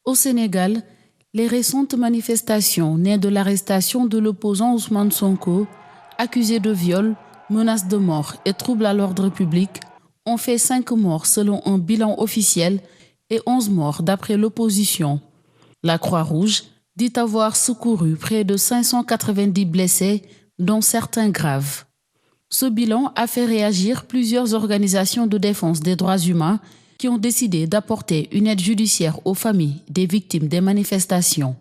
Au Sénégal, les récentes manifestations nées de l'arrestation de l'opposant Ousmane Sonko, accusé de viol, menaces de mort et troubles à l'ordre public, ont fait 5 morts selon un bilan officiel et 11 morts d'après l'opposition. La Croix-Rouge dit avoir secouru près de 590 blessés, dont certains graves. Ce bilan a fait réagir plusieurs organisations de défense des droits humains qui ont décidé d'apporter une aide judiciaire aux familles des victimes des manifestations.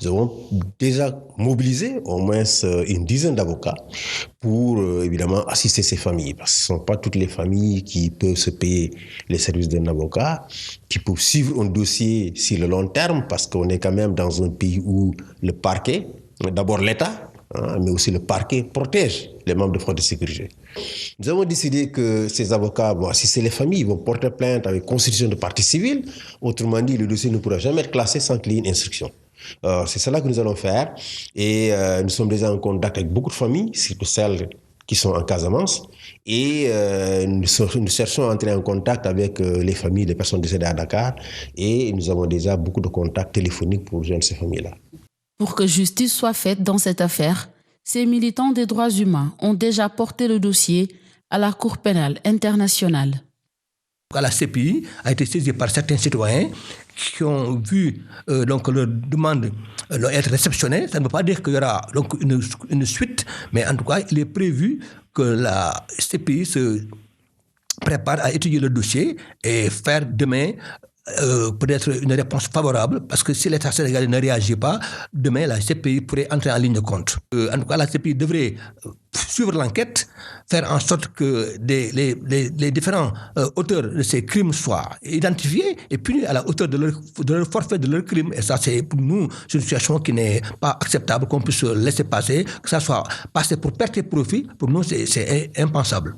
Nous avons déjà mobilisé au moins une dizaine d'avocats pour évidemment assister ces familles, parce que ce ne sont pas toutes les familles qui peuvent se payer les services d'un avocat, qui peuvent suivre un dossier sur le long terme, parce qu'on est quand même dans un pays où le parquet, d'abord l'État, mais aussi le parquet protège les membres de forces de sécurité. Nous avons décidé que ces avocats vont assister les familles, ils vont porter plainte avec constitution de partie civile. Autrement dit, le dossier ne pourra jamais être classé sans qu'il y ait une instruction. C'est cela que nous allons faire et nous sommes déjà en contact avec beaucoup de familles, surtout celles qui sont en Casamance, et nous cherchons à entrer en contact avec les familles des personnes décédées à Dakar et nous avons déjà beaucoup de contacts téléphoniques pour rejoindre ces familles-là. Pour que justice soit faite dans cette affaire, ces militants des droits humains ont déjà porté le dossier à la Cour pénale internationale. La CPI a été saisie par certains citoyens qui ont vu donc leur demande être réceptionnée. Ça ne veut pas dire qu'il y aura donc une suite, mais en tout cas, il est prévu que la CPI se prépare à étudier le dossier et faire demain peut-être une réponse favorable, parce que si l'État sénégalais ne réagit pas, demain la CPI pourrait entrer en ligne de compte. En tout cas, la CPI devrait suivre l'enquête, faire en sorte que les différents auteurs de ces crimes soient identifiés et punis à la hauteur de leur forfait, de leur crime. Et ça, c'est pour nous une situation qui n'est pas acceptable, qu'on puisse laisser passer, que ça soit passé pour perte et profit. Pour nous, c'est impensable.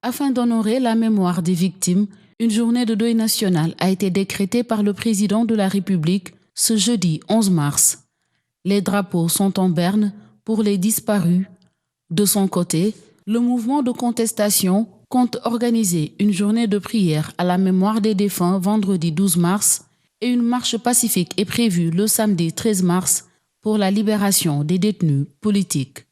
Afin d'honorer la mémoire des victimes, une journée de deuil national a été décrétée par le président de la République ce jeudi 11 mars. Les drapeaux sont en berne pour les disparus. De son côté, le mouvement de contestation compte organiser une journée de prière à la mémoire des défunts vendredi 12 mars et une marche pacifique est prévue le samedi 13 mars pour la libération des détenus politiques.